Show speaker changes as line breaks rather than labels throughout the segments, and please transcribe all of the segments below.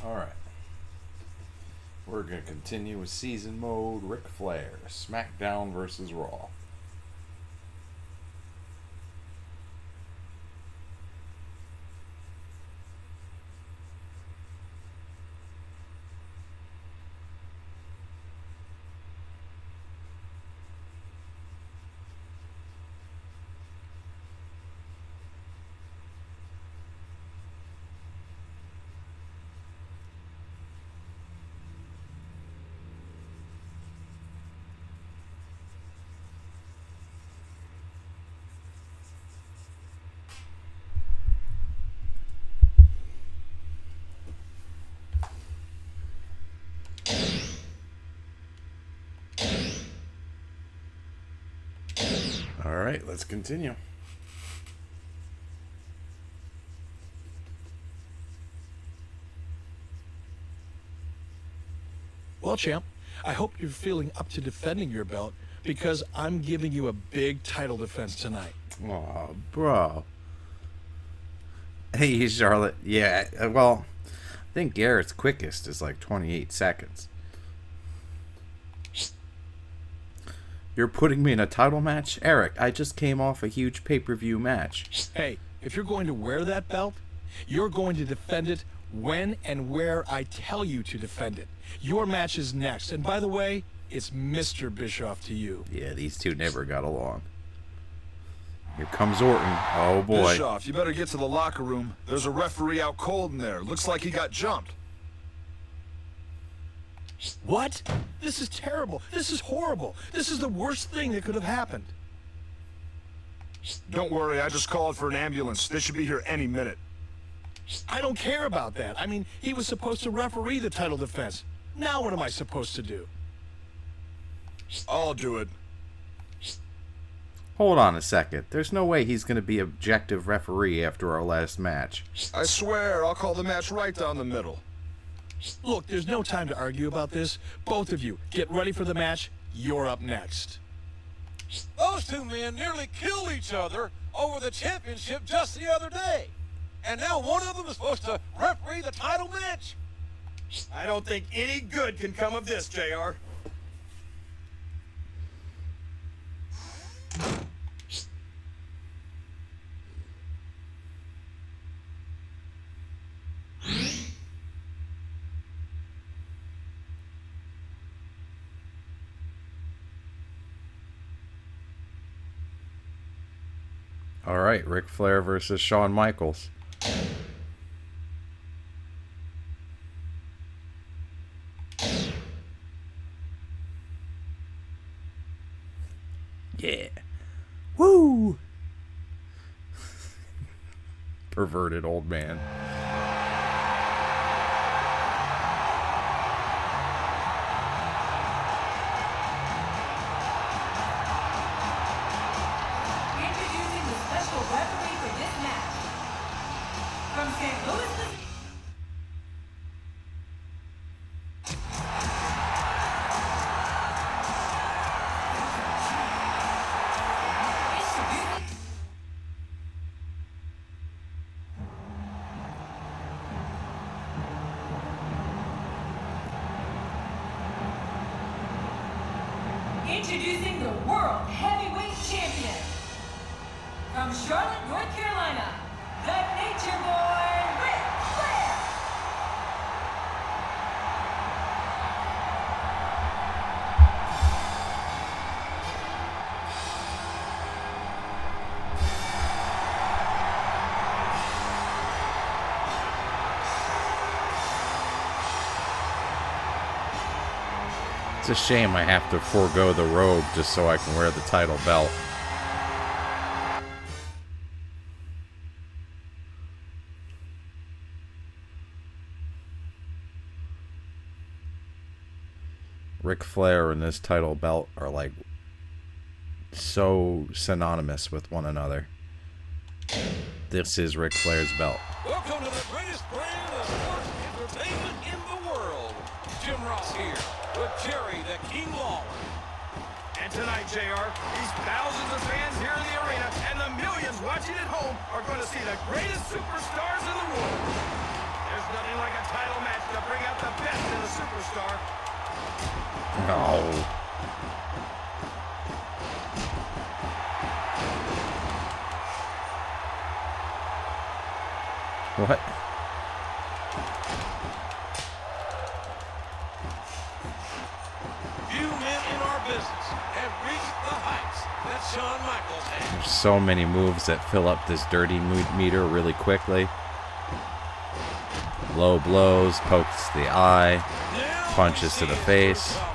Alright. We're going to continue with season mode. Ric Flair, SmackDown versus Raw. Alright, let's continue.
Well, champ, I hope you're feeling up to defending your belt because I'm giving you a big title defense tonight.
Aw, bro. Hey, Charlotte. Yeah, well, I think Garrett's quickest is like 28 seconds. You're putting me in a title match? Eric, I just came off a huge pay-per-view match.
Hey, if you're going to wear that belt, you're going to defend it when and where I tell you to defend it. Your match is next. And by the way, it's Mr. Bischoff to you.
Yeah, these two never got along. Here comes Orton. Oh, boy.
Bischoff, you better get to the locker room. There's a referee out cold in there. Looks like he got jumped.
What? This is terrible. This is horrible. This is the worst thing that could have happened.
Don't worry, I just called for an ambulance. They should be here any minute.
I don't care about that. I mean, he was supposed to referee the title defense. Now what am I supposed to do?
I'll do it.
Hold on a second. There's no way he's going to be objective referee after our last match.
I swear, I'll call the match right down the middle.
Look, there's no time to argue about this. Both of you, get ready for the match. You're up next.
Those two men nearly killed each other over the championship just the other day. And now one of them is supposed to referee the title match?
I don't think any good can come of this, JR.
All right, Ric Flair versus Shawn Michaels. Yeah. Woo! Perverted old man.
Introducing the special referee for this match. From St. Louis, Introducing the World Heavyweight Champion. From Charlotte, North Carolina, the Nature Boy, Ric Flair.
It's a shame I have to forego the robe just so I can wear the title belt. Ric Flair and this title belt are like so synonymous with one another. This is Ric Flair's belt.
Welcome to the greatest brand of sports entertainment in the world. Jim Ross here with Jerry the King Lawler.
And tonight, JR, these thousands of fans here in the arena and the millions watching at home are going to see the greatest superstars in the world. There's Nothing like a title match to bring out the best in a superstar.
No. What?
Few men in our business have reached the heights that Shawn Michaels has.
There's so many moves that fill up this dirty meter really quickly. Low blows, pokes to the eye,
Now
punches
we
to the
see
face.
his true colors.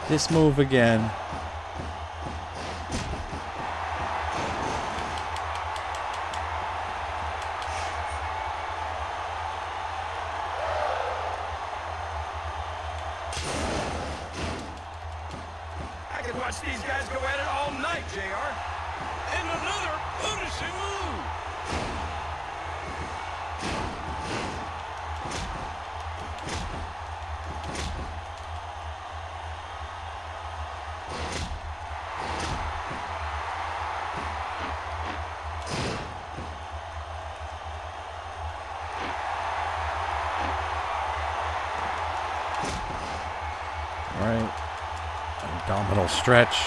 This move again.
I could watch these guys go at it all night, JR.
And another punishing move.
All right. Abdominal stretch.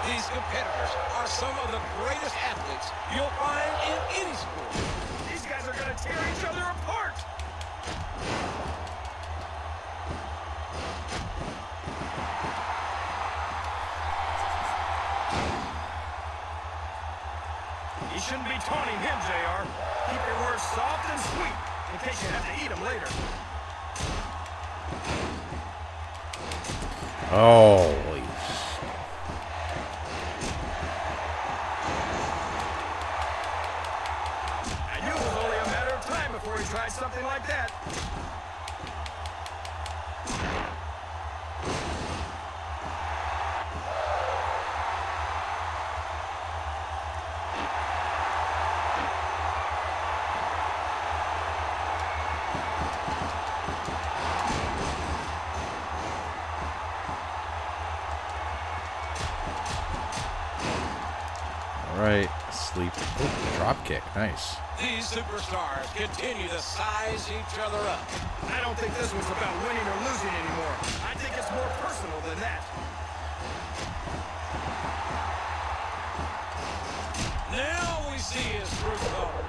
These competitors are some of the greatest athletes you'll find in any sport.
These guys are gonna tear each other apart. You shouldn't be taunting him, JR. Keep your words soft and sweet in case you have to eat them later.
Holy
I knew it was only a matter of time before he tried something like that.
All right. Sleep. Oh, drop kick. Nice.
These superstars continue to size each other up.
I don't think this one's about winning or losing anymore. I think it's more personal than that.
Now we see his true colors.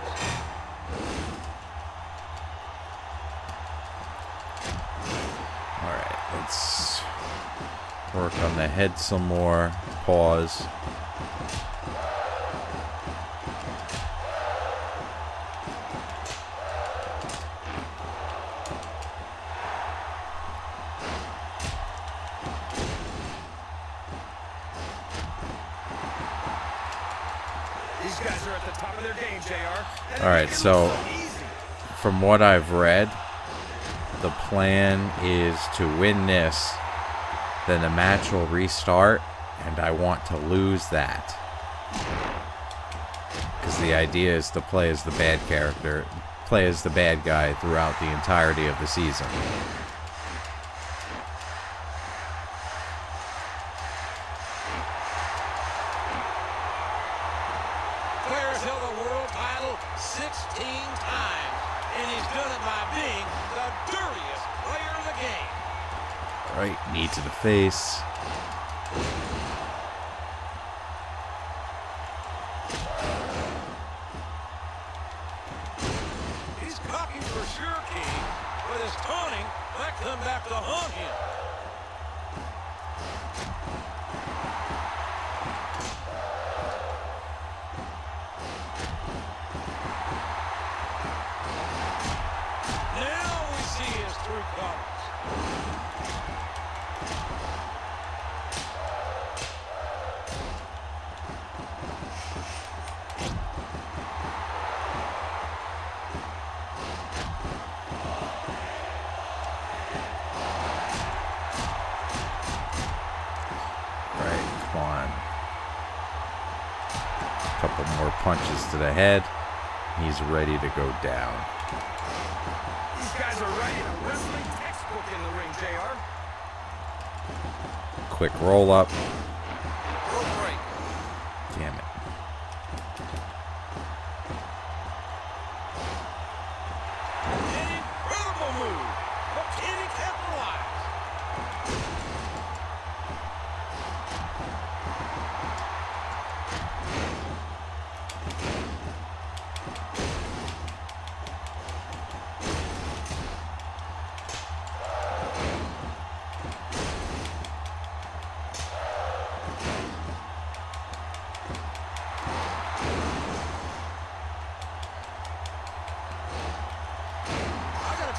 All right. Let's work on the head some more. Pause.
These guys are at the top of their game, JR.
All right, so from what I've read, the plan is to win this, then the match will restart, and I want to lose that. Because the idea is to play as the bad character, play as the bad guy throughout the entirety of the season.
Flair's held the world title 16 times, and he's done it by being the dirtiest player in the game.
All right, knee to the face.
He's cocky for sure, King, but his taunting might come back to haunt him. Now we see his true colors.
All right, come on. A couple more punches to the head. He's ready to go down.
These guys are writing a wrestling textbook. book in the ring, JR.
Quick roll up.
Rope break.
Damn it.
An incredible move. But can he capitalize?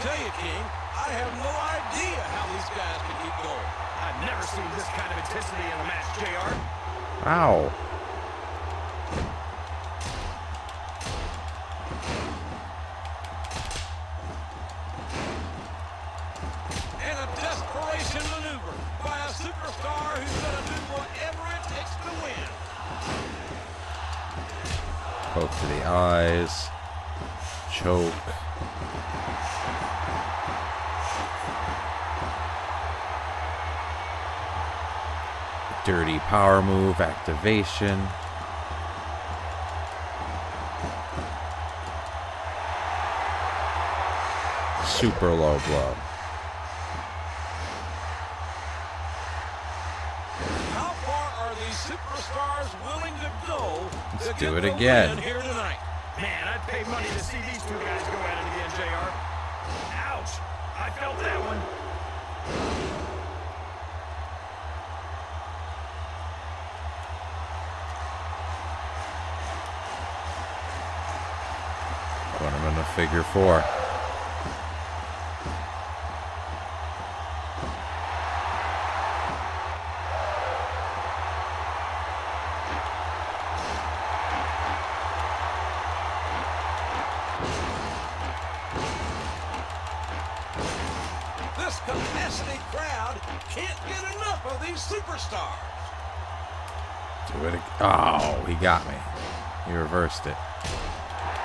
Tell you, King, I have no idea how these guys can keep going.
I've never seen this kind of intensity in a match, JR.
Ow.
And a desperation maneuver by a superstar who's going to do whatever it takes to win.
Poke to the eyes. Choke. Dirty power move activation. Super low blow.
How far are these superstars willing to go
Let's
to
do
get
it
the
again.
win here tonight?
Man, I'd pay money to see these two guys go at it again, JR. Ouch. I felt that one.
Put him in a figure four.
This capacity crowd can't get enough of these superstars.
Do it. Oh, he got me. He reversed it.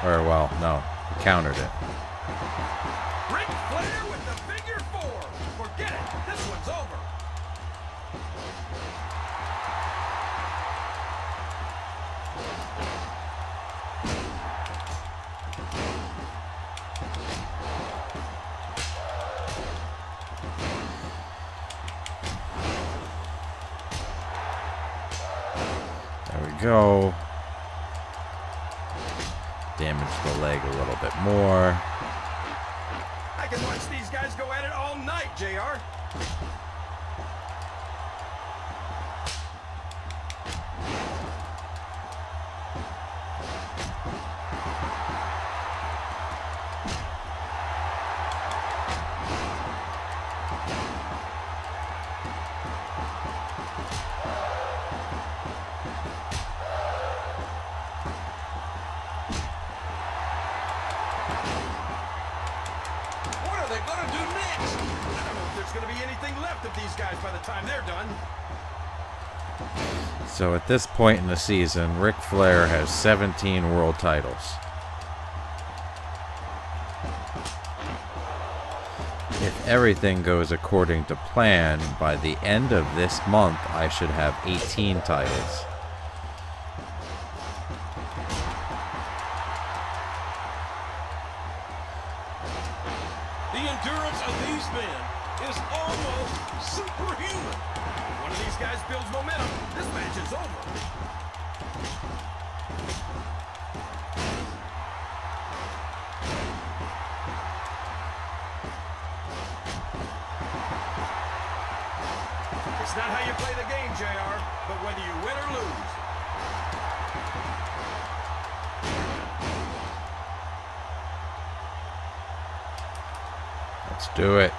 Or, well, no. He countered it.
Ric Flair with the figure four. Forget it. This one's over.
There we go. Damage the leg a little bit more.
I can watch these guys go at it all night, JR.
What are they going to do next?
I don't know if there's going to be anything left of these guys by the time they're done.
So at this point in the season, Ric Flair has 17 world titles. If everything goes according to plan, by the end of this month, I should have 18 titles.
The endurance of these men is almost superhuman.
One of these guys builds momentum. This match is over. It's not how you play the game, JR, but whether you win or lose.
Let's do it.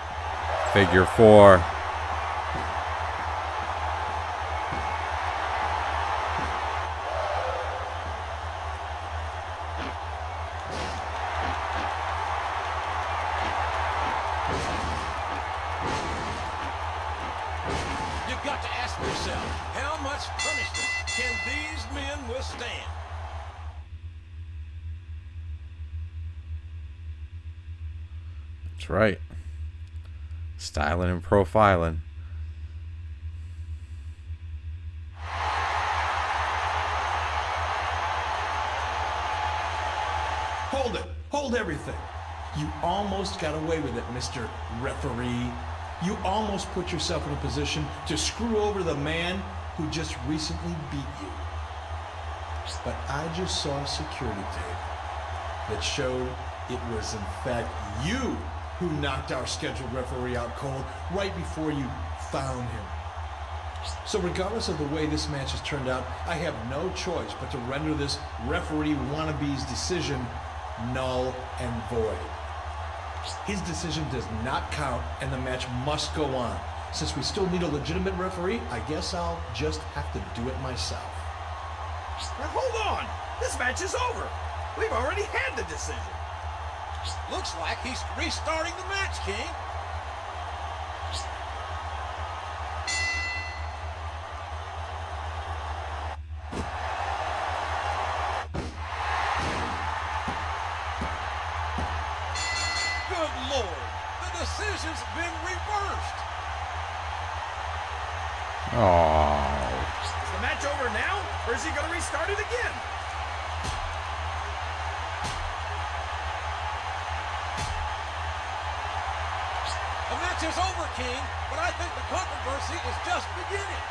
Figure four.
You've got to ask yourself, how much punishment can these men withstand?
That's right. Styling and profiling.
Hold it. Hold everything. You almost got away with it, Mr. Referee. You almost put yourself in a position to screw over the man who just recently beat you. But I just saw a security tape that showed it was in fact you who knocked our scheduled referee out cold right before you found him. So regardless of the way this match has turned out, I have no choice but to render this referee wannabe's decision null and void. His decision does not count and the match must go on. Since we still need a legitimate referee, I guess I'll just have to do it myself.
Now hold on! This match is over! We've already had the decision!
Looks like he's restarting the match, King. Good Lord, the decision's being reversed.
Oh.
Is the match over now, or is he going to restart it again?
The match is over, King, but I think the controversy is just beginning.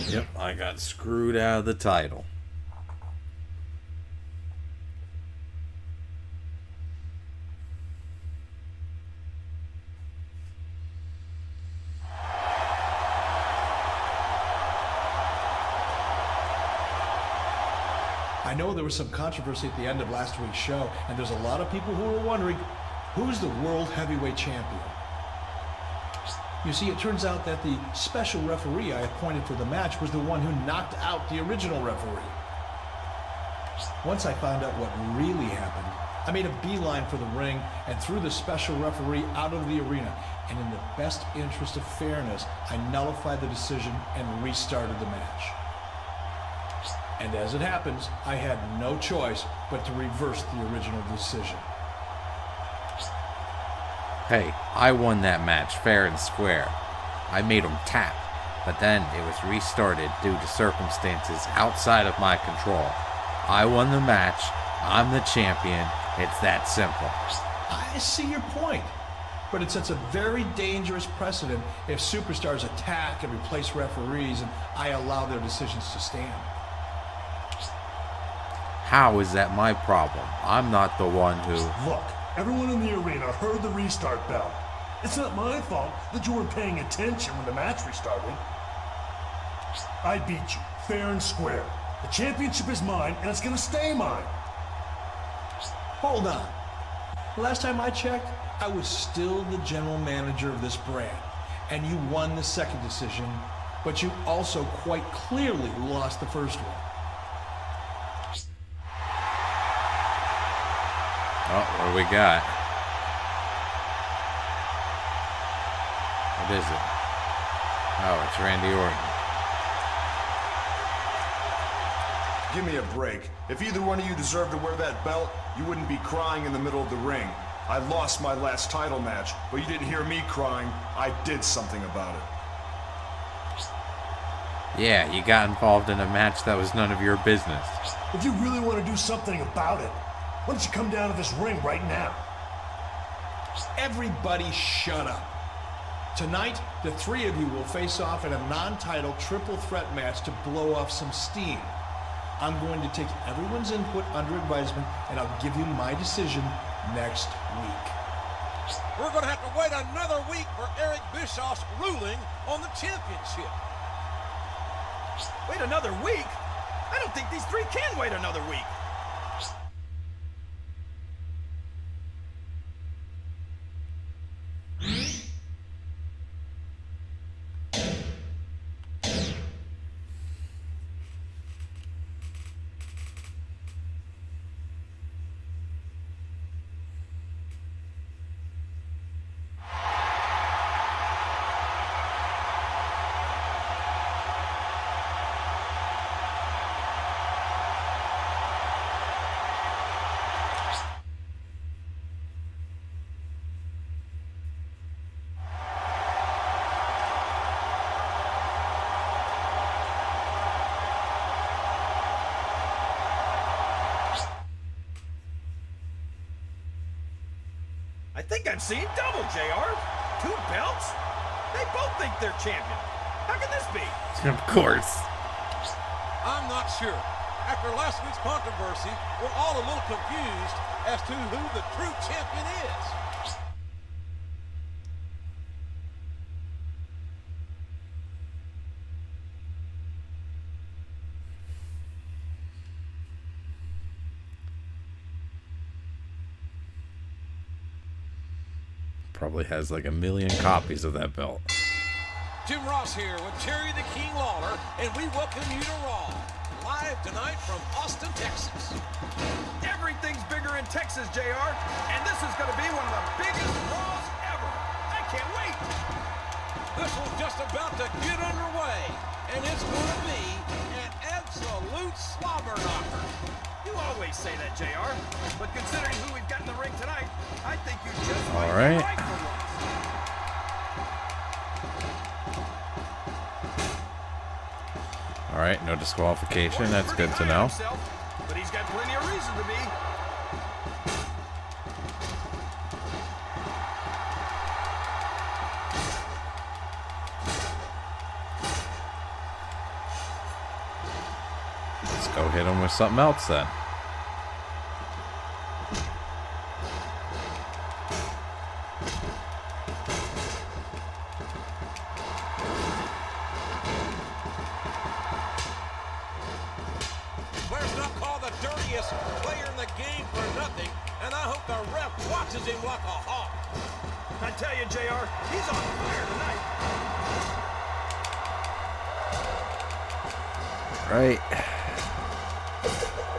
Yep, I got screwed out of the title.
I know there was some controversy at the end of last week's show, and there's a lot of people who are wondering, who's the World Heavyweight Champion? You see, it turns out that the special referee I appointed for the match was the one who knocked out the original referee. Once I found out what really happened, I made a beeline for the ring and threw the special referee out of the arena. And in the best interest of fairness, I nullified the decision and restarted the match. And as it happens, I had no choice but to reverse the original decision.
Hey, I won that match fair and square. I made him tap, but then it was restarted due to circumstances outside of my control. I won the match. I'm the champion. It's that simple.
I see your point, but it sets a very dangerous precedent if superstars attack and replace referees and I allow their decisions to stand.
How is that my problem? I'm not the one who...
Look, everyone in the arena heard the restart bell. It's not my fault that you weren't paying attention when the match restarted. I beat you, fair and square. The championship is mine, and it's gonna stay mine.
Hold on. Last time I checked, I was still the general manager of this brand, and you won the second decision, but you also quite clearly lost the first one.
Oh, what do we got? What is it? Oh, it's Randy Orton.
Give me a break. If either one of you deserved to wear that belt, you wouldn't be crying in the middle of the ring. I lost my last title match, but you didn't hear me crying. I did something about it.
Yeah, you got involved in a match that was none of your business.
If you really want to do something about it, why don't you come down to this ring right now?
Everybody shut up. Tonight, the three of you will face off in a non-title triple threat match to blow off some steam. I'm going to take everyone's input under advisement, and I'll give you my decision next week.
We're going to have to wait another week for Eric Bischoff's ruling on the championship.
Wait another week? I don't think these three can wait another week. think I'm seeing double, JR. 2 belts? They both think they're champion. How can this be?
Of course.
I'm not sure. After last week's controversy, we're all a little confused as to who the true champion is.
Probably has like 1 million copies of that belt.
Jim Ross here with Terry the King Lawler, and we welcome you to Raw. Live tonight from Austin, Texas.
Everything's bigger in Texas, JR, and this is going to be one of the biggest Raws ever. I can't wait.
This one's just about to get underway, and it's going to be an absolute slobber knocker.
You always say that, JR, but considering who we've got in the ring tonight, I think you just
All
might
right.
be right for once.
All right, no disqualification.
He's
That's
pretty
good to
high on
know.
himself, but he's got plenty of reason to be.
Let's go hit him with something else then.
Flair's not called the dirtiest player in the game for nothing, and I hope the ref watches him like a hawk.
I tell you, JR, he's on fire tonight.
Right.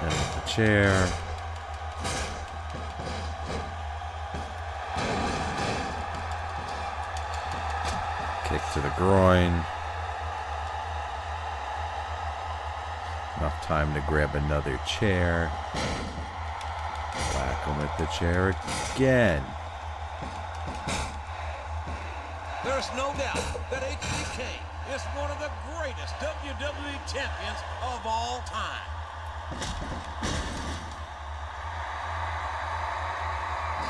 And with the chair. Kick to the groin. Enough time to grab another chair. Whack him with the chair again.
There's no doubt that HBK is one of the greatest WWE champions of all time.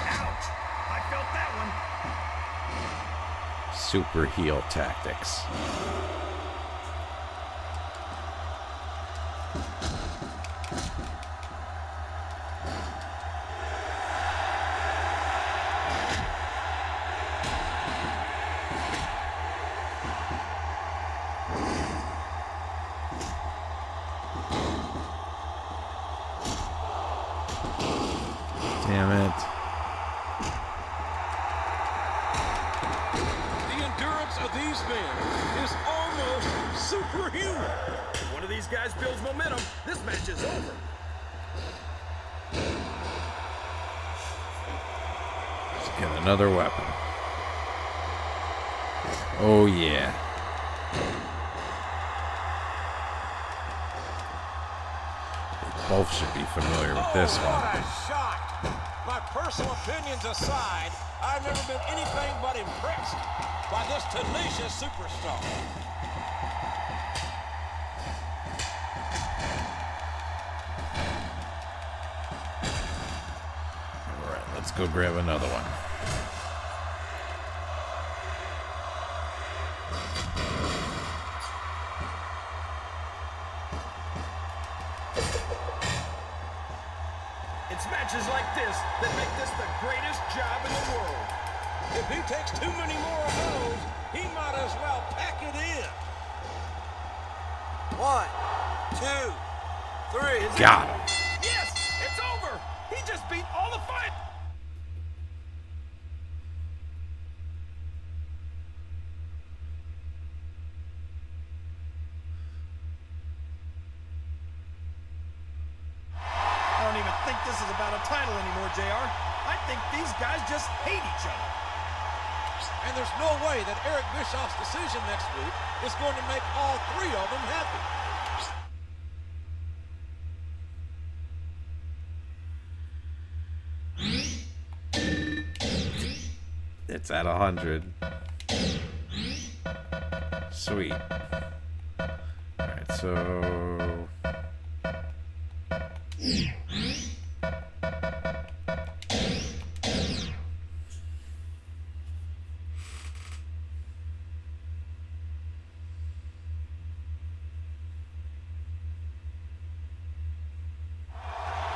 Ouch! I felt that one.
Super heel tactics. Damn it.
The endurance of these men is almost superhuman.
If one of these guys builds momentum, this match is over.
Let's get another weapon. Oh yeah. They both should be familiar with this
What
one.
a shot! My personal opinions aside, I've never been anything but impressed by this tenacious superstar.
All right, let's go grab another one.
It's matches like this that make this the greatest job in the world.
If he takes too many more of those, he might as well pack it in. 1, 2, 3.
Got him.
Yes, it's over. He just beat all the fight. I don't even think this is about a title anymore, JR. I think these guys just hate each other.
And there's no way that Eric Bischoff's decision next week is going to make all 3 of them happy.
It's at 100. Sweet. Alright, so...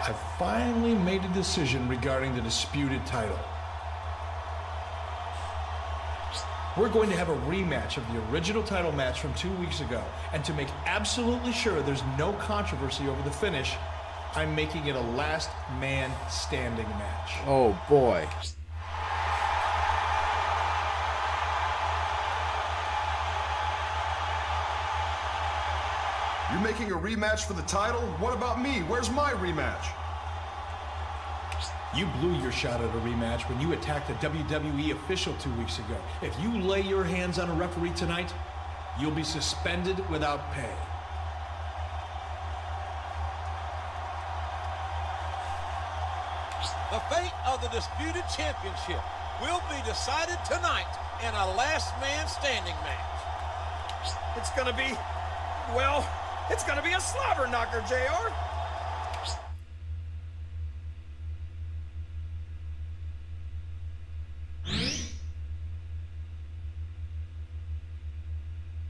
I've finally made a decision regarding the disputed title. We're going to have a rematch of the original title match from 2 weeks ago. And to make absolutely sure there's no controversy over the finish, I'm making it a last man standing match.
Oh boy.
You're making a rematch for the title? What about me? Where's my rematch?
You blew your shot at a rematch when you attacked a WWE official 2 weeks ago. If you lay your hands on a referee tonight, you'll be suspended without pay.
The fate of the disputed championship will be decided tonight in a last man standing match.
It's gonna be, well, it's gonna be a slobber knocker, JR.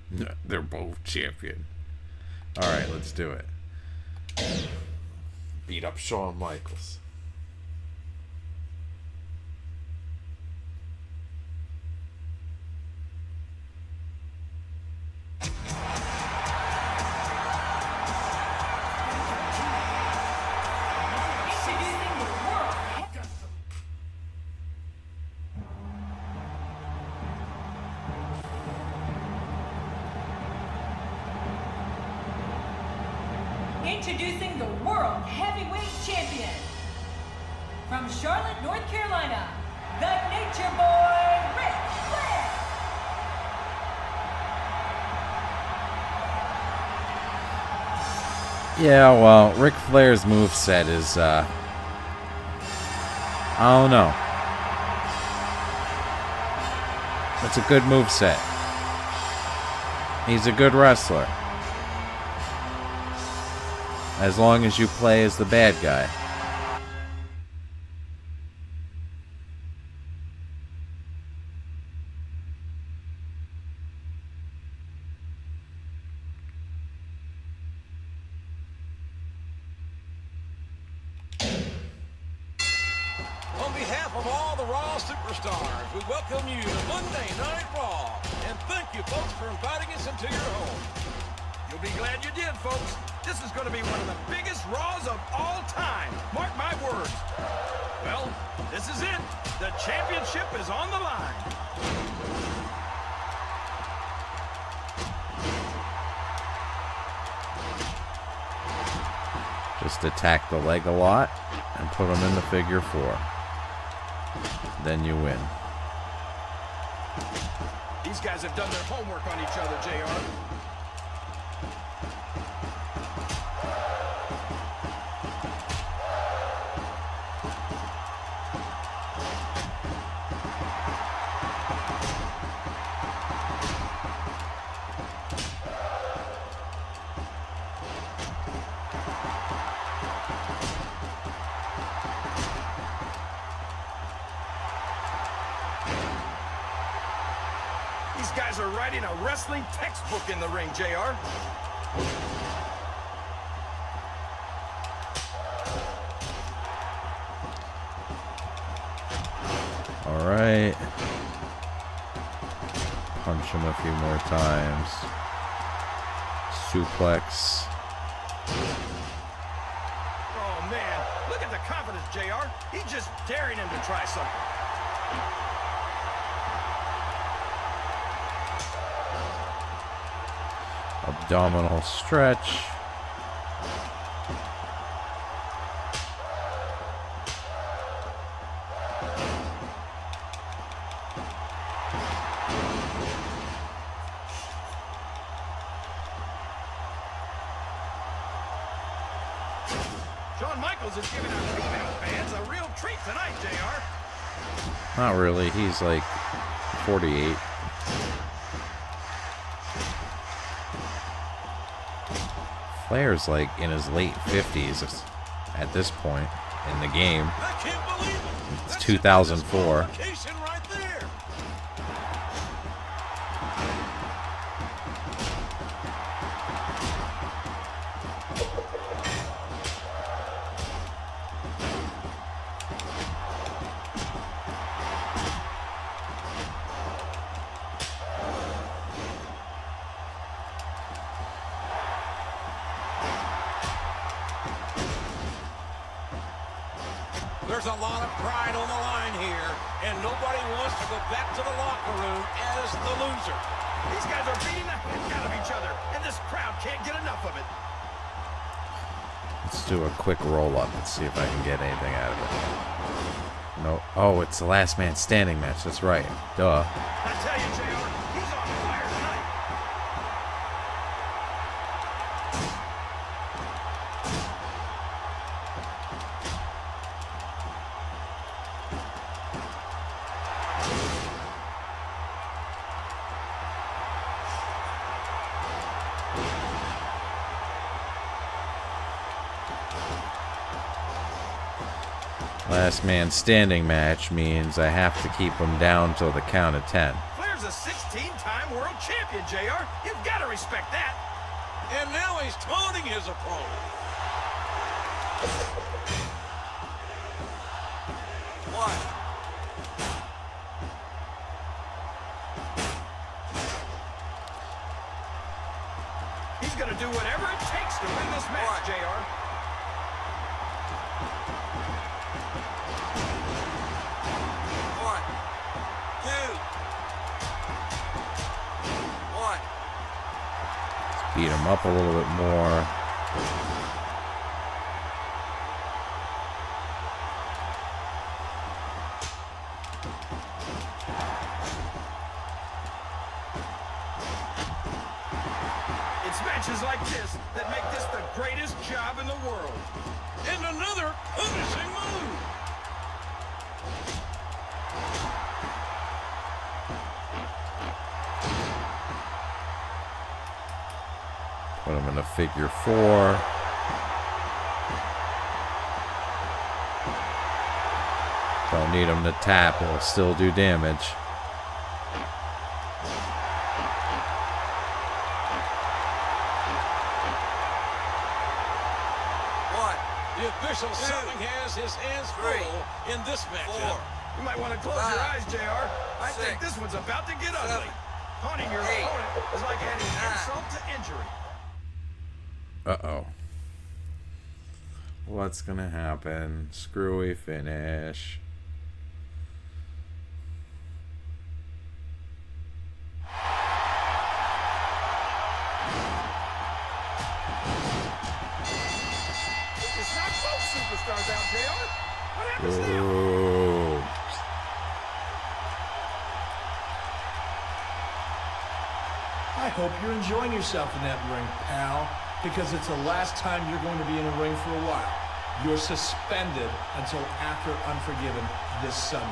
No, they're both champion. All right, let's do it. Beat up Shawn Michaels.
Introducing the World Heavyweight Champion. From Charlotte, North Carolina, the Nature Boy, Ric Flair.
Yeah, well, Ric Flair's moveset is, I don't know. It's a good moveset. He's a good wrestler. As long as you play as the bad guy.
On behalf of all the Raw superstars, we welcome you to Monday Night Raw. And thank you, folks, for inviting us into your home.
You'll be glad you did, folks. This is going to be one of the biggest Raws of all time. Mark my words. Well, this is it. The championship is on the line.
Just attack the leg a lot and put him in the figure 4. Then you win.
These guys have done their homework on each other, JR. These guys are writing a wrestling textbook in the ring, JR.
All right. Punch him a few more times. Suplex.
Oh, man. Look at the confidence, JR. He's just daring him to try something.
Abdominal stretch.
Shawn Michaels is giving our female fans a real treat tonight, JR.
Not really. He's like 48. Flair's like in his late 50s at this point in the game.
I can't believe it.
It's
That's
2004.
location right there. There's a lot of pride on the line here, and nobody wants to go back to the locker room as the loser.
These guys are beating the heck out of each other, and this crowd can't get enough of it.
Let's do a quick roll-up and see if I can get anything out of it. No. Oh, it's the last man standing match. That's right. Duh.
I tell you, JR, he's on fire tonight.
Last man standing match means I have to keep him down till the count of 10.
Flair's a 16-time world champion, JR. You've got to respect that.
And now he's taunting his opponent. One.
He's going to do whatever it takes to win this match, JR.
Beat him up a little bit more.
It's matches like this that make this the greatest job in the world.
And another punishing move.
Put him in a figure 4. Don't need him to tap. It'll still do damage.
The official certainly has his hands full in this matchup.
You might want to close your eyes, JR. I think this one's about to get ugly. Haunting your opponent is like adding insult to injury.
Uh-oh. What's gonna happen? Screwy finish.
It's not both superstars out, JR. What happens now?
Ooh.
I hope you're enjoying yourself in that ring, pal, because it's the last time you're going to be in a ring for a while. You're suspended until after Unforgiven this Sunday.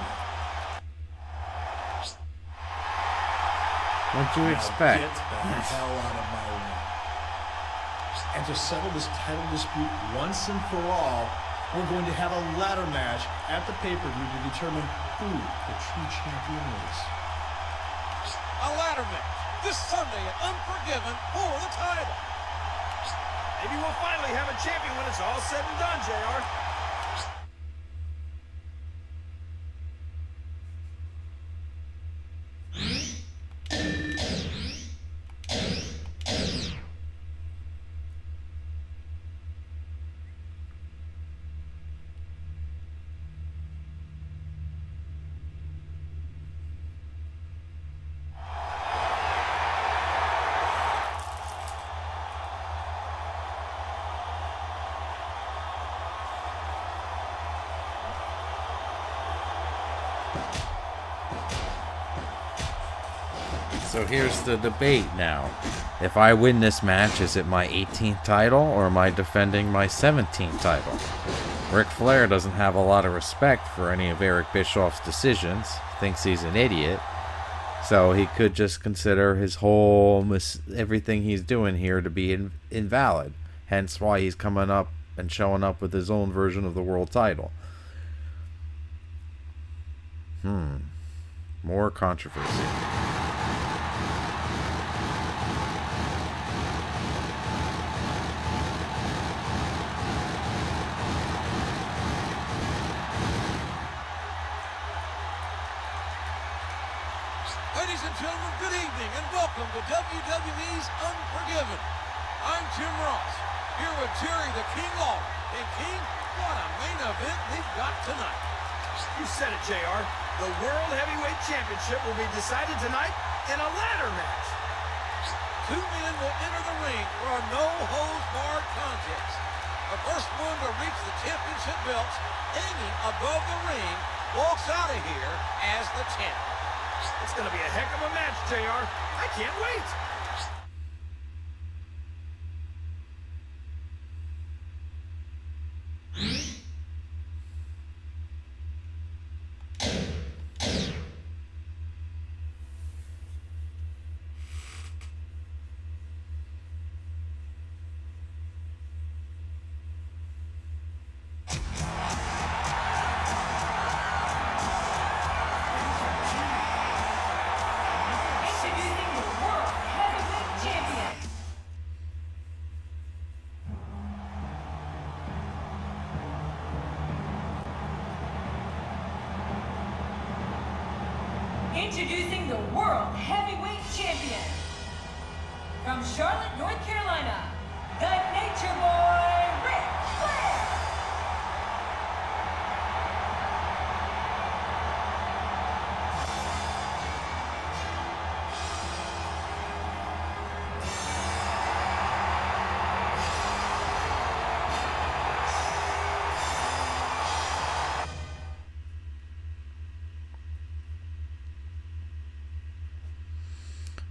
What'd you
Now
expect?
get the hell out of my ring. And to settle this title dispute once and for all, we're going to have a ladder match at the pay-per-view to determine who the true champion is.
A ladder match this Sunday at Unforgiven for the title.
Maybe we'll finally have a champion when it's all said and done, JR.
So here's the debate now. If I win this match, is it my 18th title or am I defending my 17th title? Ric Flair doesn't have a lot of respect for any of Eric Bischoff's decisions, thinks he's an idiot, so he could just consider his whole everything he's doing here to be invalid, hence why he's coming up and showing up with his own version of the world title. More controversy.
Ladies and gentlemen, good evening and welcome to WWE's Unforgiven. I'm Jim Ross, here with Jerry the King Lawler. And King, what a main event we've got
tonight. You said it, JR. The World Heavyweight Championship will be decided tonight in a ladder match.
Two men will enter the ring for a no-holds-barred contest. The first one to reach the championship belts hanging above the ring walks out of here as the champion.
It's going to be a heck of a match, JR. I can't wait.
Introducing the World Heavyweight Champion. From Charlotte, North Carolina, the Nature Boy, Ric Flair.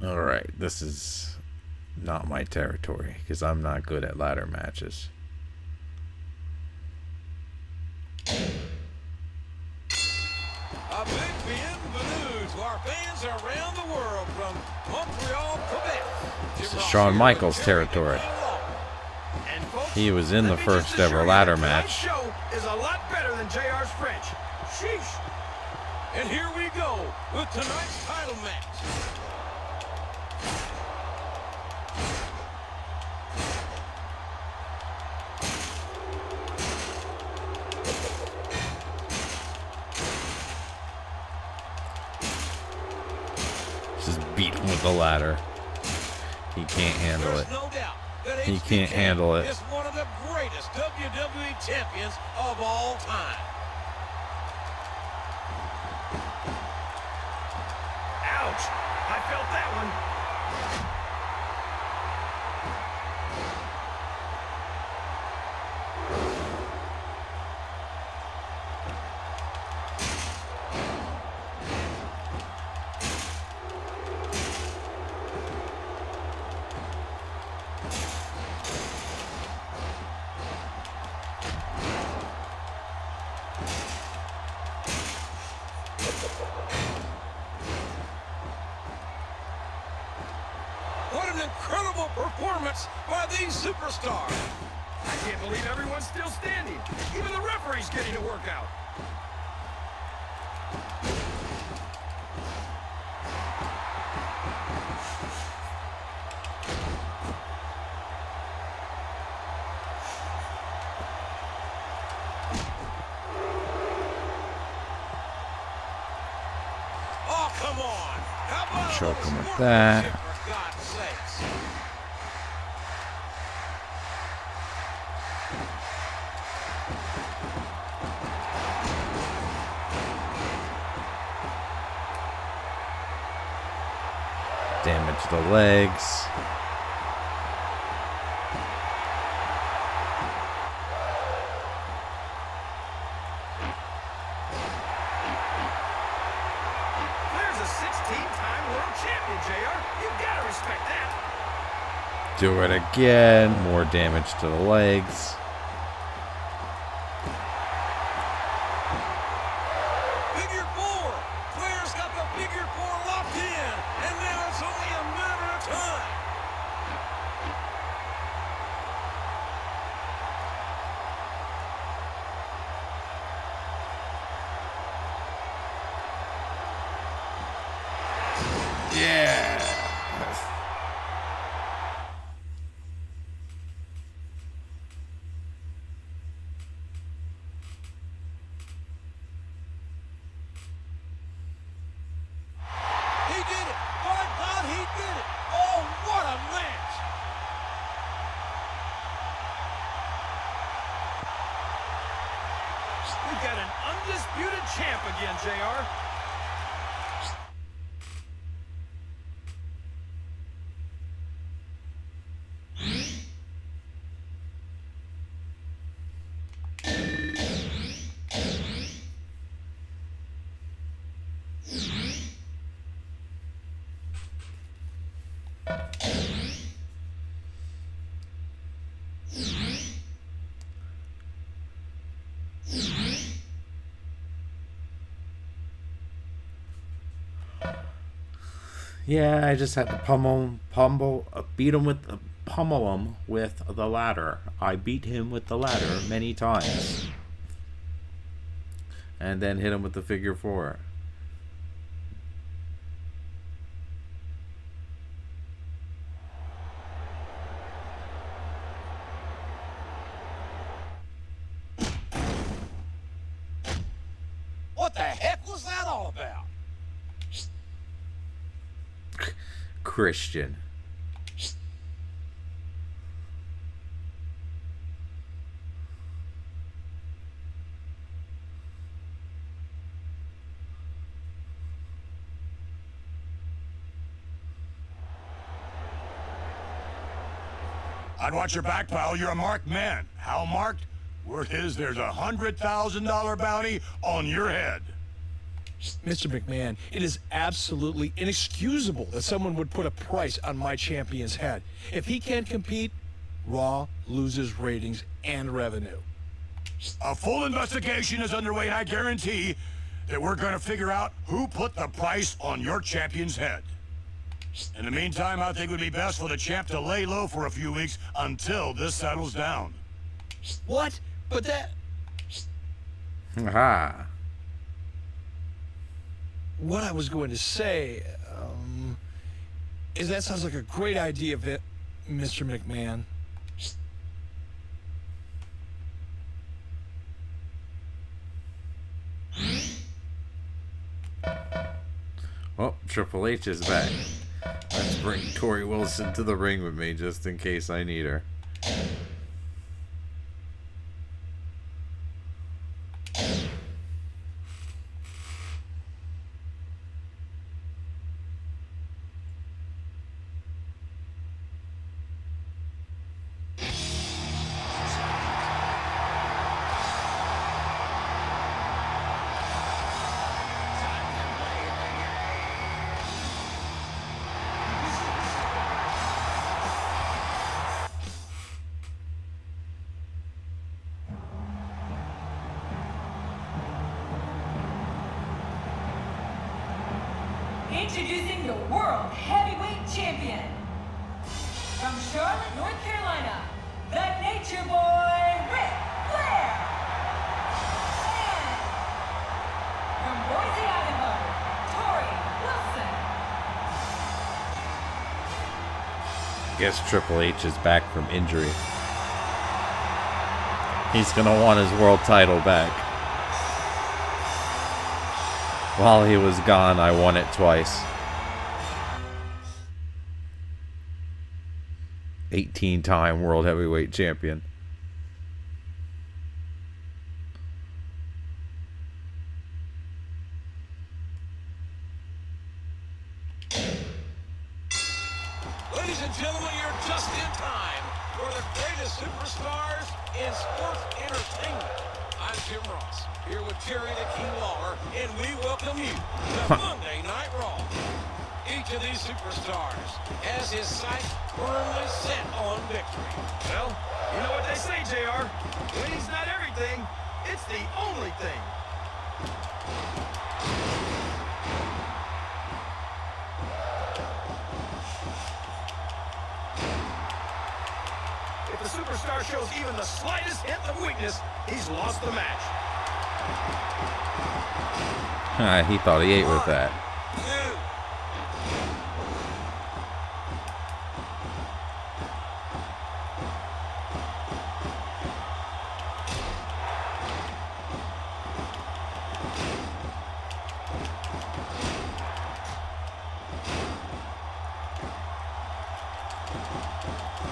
All right, this is not my territory because I'm not good at ladder matches.
A big bienvenue to our fans around the world from Montreal, Quebec.
This is Shawn Michaels' territory.
And folks,
He was in the
let me
first
just assure
ever
you
ladder
that
match.
tonight's show is a lot better than JR's French. Sheesh.
And here we go with tonight's title match.
Just beat him with the ladder. He can't handle it.
There's no doubt that
He
HBK
can't handle it.
is one of the greatest WWE champions of all time.
Ouch. I felt that one.
What an incredible performance by these superstars.
I can't believe everyone's still standing. Even the referee's getting to work out.
Oh, come on. How about a
Choke
little
him with that.
sportsmanship, for God's sakes?
Damage the legs.
Flair's a 16-time world champion, JR. You've got to respect that.
Do it again. More damage to the legs.
Figure four. Flair's got the figure four locked in, and now it's only a matter of time.
Yeah.
We've got an undisputed champ again, JR.
Yeah, I just had to beat him with the ladder. I beat him with the ladder many times, and then hit him with the figure four.
What the heck was that all about?
Christian.
I'd watch your back, pal. You're a marked man. How marked? Word is there's a $100,000 bounty on your head.
Mr. McMahon, it is absolutely inexcusable that someone would put a price on my champion's head. If he can't compete, Raw loses ratings and revenue.
A full investigation is underway, and I guarantee that we're going to figure out who put the price on your champion's head. In the meantime, I think it would be best for the champ to lay low for a few weeks until this settles down.
What? But that...
Aha.
What I was going to say, is that sounds like a great idea, Mr. McMahon.
Oh, Triple H is back. Let's bring Torrie Wilson to the ring with me just in case I need her.
Introducing the World Heavyweight Champion. From Charlotte, North Carolina, the Nature Boy, Ric Flair. And from Boise, Idaho, Torrie Wilson.
Guess Triple H is back from injury. He's gonna want his world title back. While he was gone, I won it twice. 18-time World Heavyweight Champion.
Ladies and gentlemen, you're just in time for the greatest superstars in sports entertainment. I'm Jim Ross, here with Jerry the King Lawler, and we welcome you to Monday Night Raw. Each of these superstars has his sights firmly set on victory.
Well, you know what they say, JR. Winning's not everything. It's the only thing. If the superstar shows even the slightest hint of weakness, he's lost the match.
He thought he ate with that.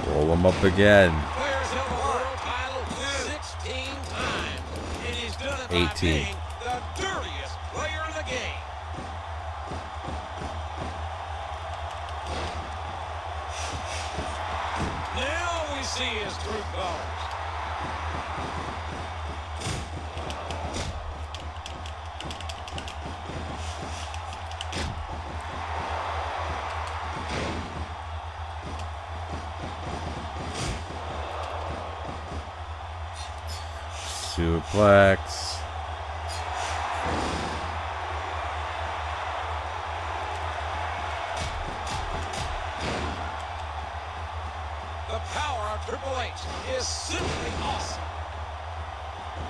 Roll him up again.
Flair's held the world title 16 times, and he's done it
18.
by being the dirtiest player in the game. Now we see his true colors.
Suplex.
The power of Triple H is simply awesome.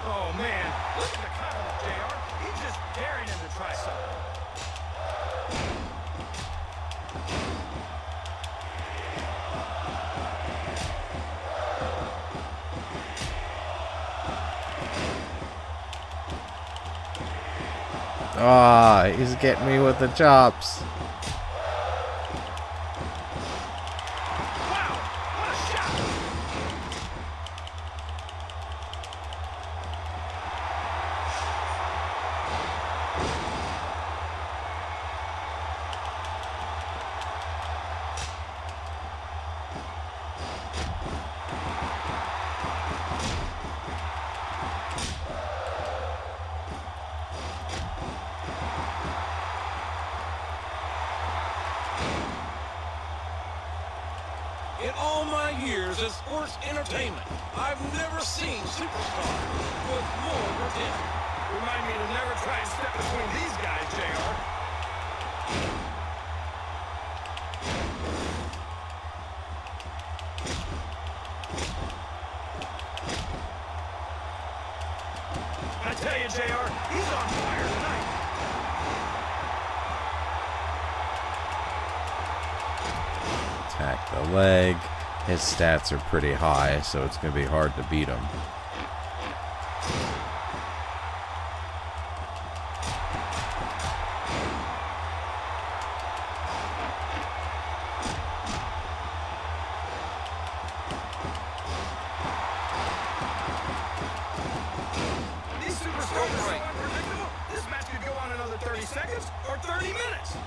Oh, man. Look at the confidence, JR. He just daring him to try something.
Ah, he's getting me with the chops.
Wow, what a shot!
In all my years as sports entertainment, I've never seen superstars with more potential.
Remind me to never try and step between these guys, JR. I tell you, JR, he's on fire tonight.
Attack the leg. His stats are pretty high, so it's going to be hard to beat him.
These superstars are so unpredictable. This match could go on another 30 seconds or 30 minutes.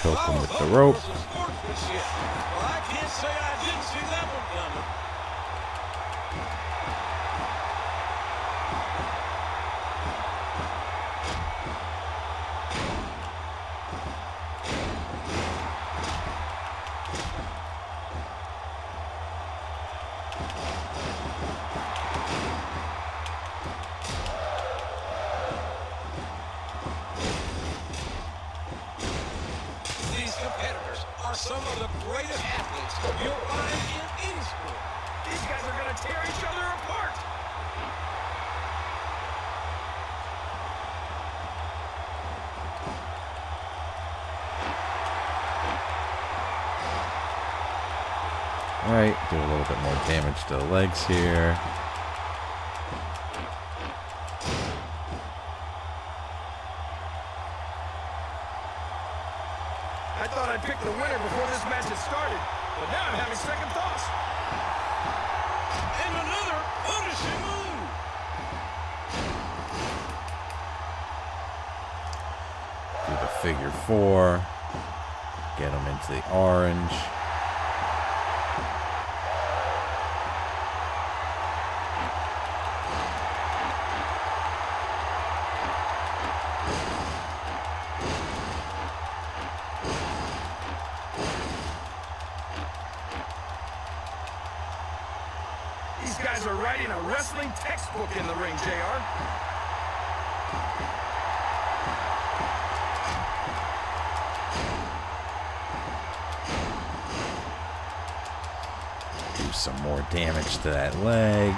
Choke him with the rope.
Well, I can't say I didn't see that one coming. These competitors are some of the greatest athletes you'll find in any sport.
These guys are going to tear each other apart.
Alright, do a little bit more damage to the legs here.
I thought I'd pick the winner before this match had started, but now I'm having second thoughts.
And another punishing move.
Do the figure four. Get him into the orange.
These guys are writing a wrestling textbook in the ring, JR.
Do some more damage to that leg.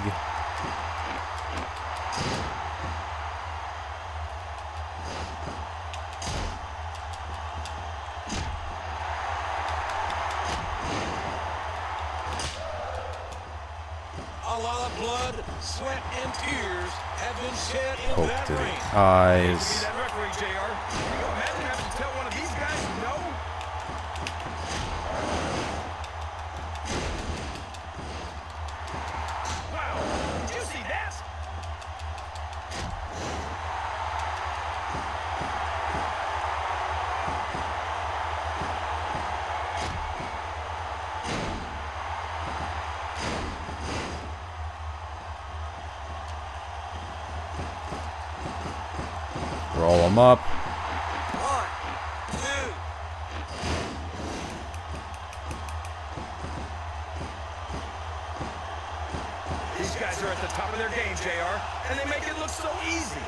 A lot of blood, sweat, and tears have been shed in
Poke
that
to
ring.
the
Be
eyes.
that referee, JR. Can you imagine having to tell one of these guys no?
him up.
1, 2.
These guys are at the top of their game, JR, and they make it look so easy.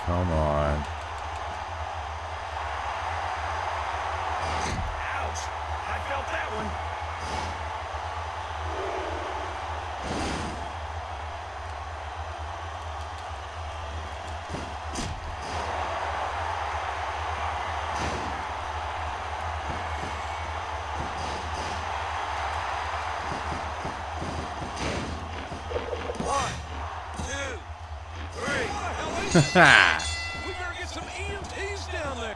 Come on.
Ouch! I felt that one.
We better get some EMTs down there.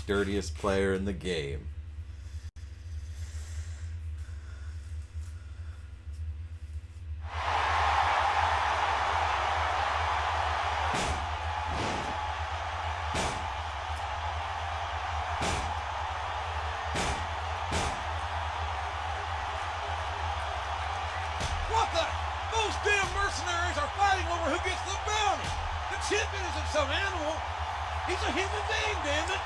Dirtiest player in the game.
What the? Those damn mercenaries are fighting over who gets the bounty. The champion isn't some animal. He's a human being, damn it.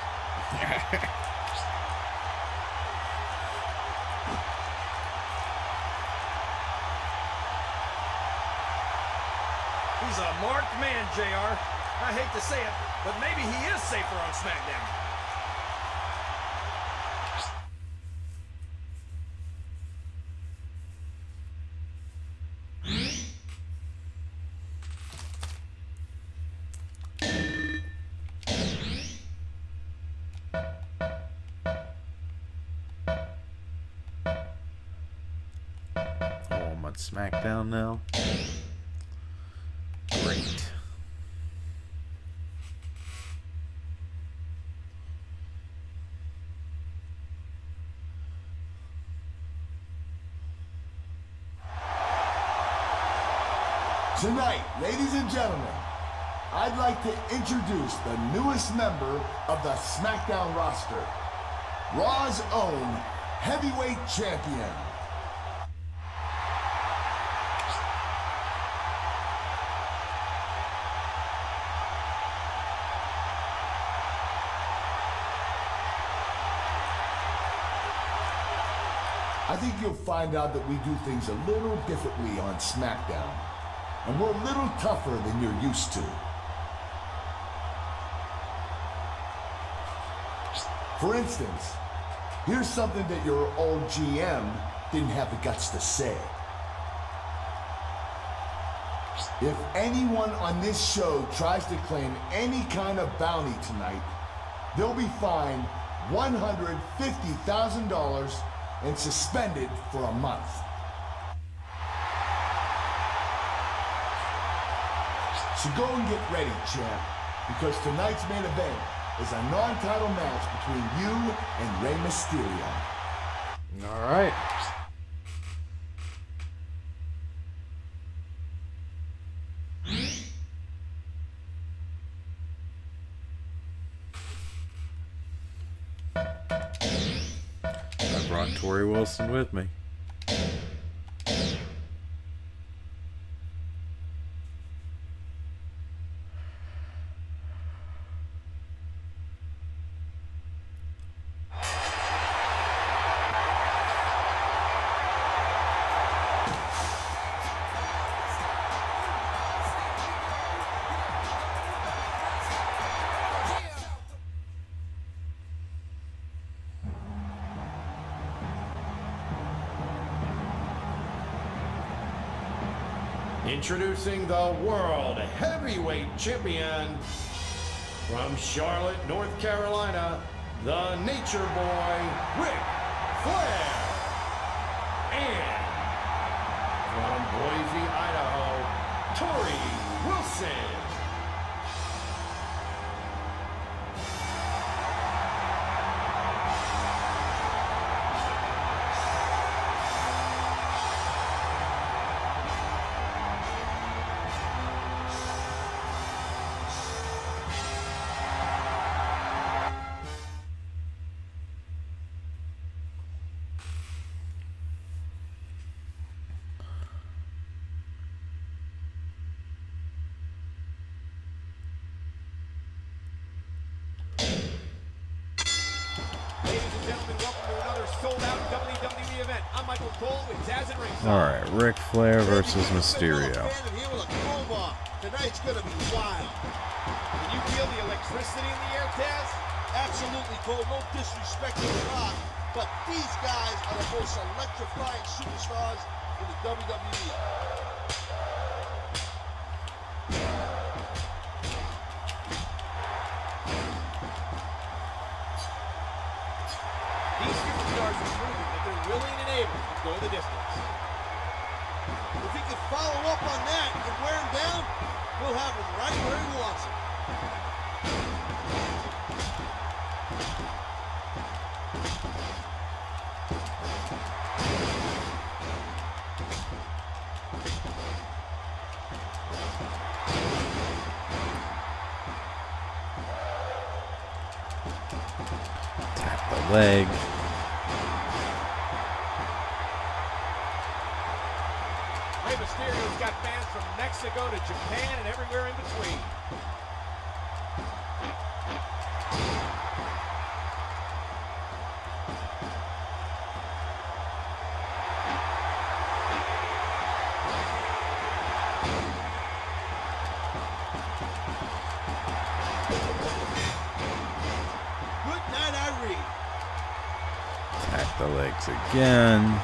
He's a marked man, JR. I hate to say it, but maybe he is safer on SmackDown.
Oh, I'm on SmackDown now. Great.
Tonight, ladies and gentlemen, I'd like to introduce the newest member of the SmackDown roster, Raw's own heavyweight champion. I think you'll find out that we do things a little differently on SmackDown, and we're a little tougher than you're used to. For instance, here's something that your old GM didn't have the guts to say. If anyone on this show tries to claim any kind of bounty tonight, they'll be fined $150,000 and suspended for a month. So go and get ready, champ, because tonight's main event is a non-title match between you and Rey Mysterio.
All right. I brought Torrie Wilson with me.
Introducing the World Heavyweight Champion from Charlotte, North Carolina, the Nature Boy, Ric Flair. And from Boise, Idaho, Torrie Wilson.
Alright, Ric Flair versus Mysterio.
Tonight's gonna be wild. Can you feel the electricity in the air, Taz? Absolutely, Cole. No disrespect to The Rock, but these guys are the most electrifying superstars in the WWE.
These superstars are proving that they're willing and able to go the distance.
If he can follow up on that and wear him down, we'll have him right where he wants him.
Tap the leg.
Rey Mysterio's got fans from Mexico to Japan and everywhere in between.
Good night, Irene.
Tap the legs again.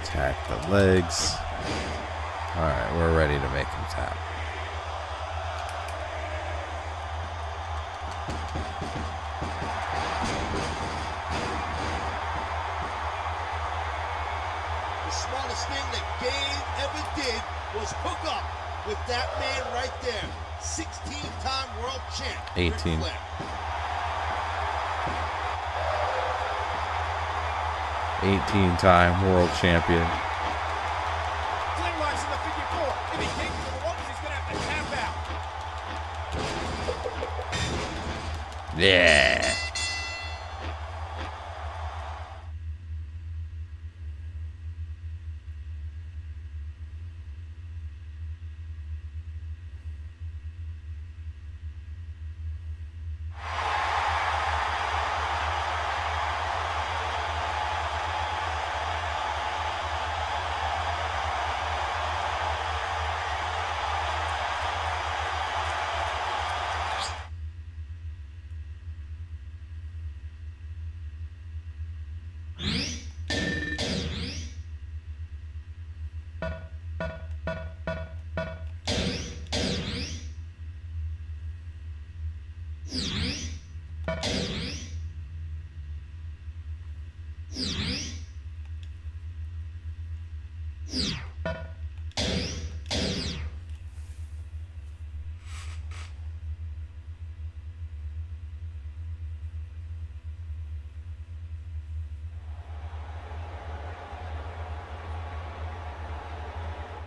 Tap the legs. Alright, we're ready to make him tap.
The smallest thing that Game ever did was hook up with that man right there. 16-time world champ.
18.
Ric Flair.
18-time world champion.
Flair locks in the figure four. If he takes to the ropes, he's gonna have to tap out.
Yeah.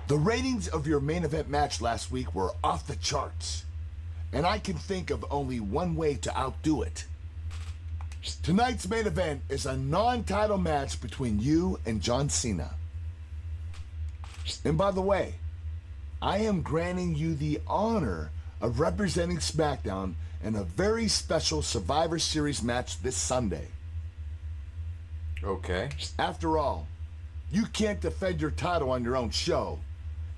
The ratings of your main event match last week were off the charts, and I can think of only one way to outdo it. Tonight's main event is a non-title match between you and John Cena. And by the way, I am granting you the honor of representing SmackDown in a very special Survivor Series match this Sunday.
Okay.
After all, you can't defend your title on your own show.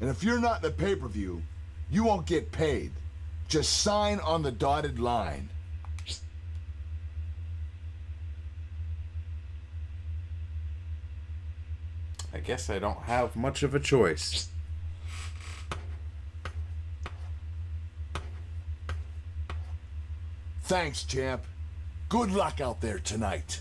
And if you're not in the pay-per-view, you won't get paid. Just sign on the dotted line.
I guess I don't have much of a choice.
Thanks, champ. Good luck out there tonight.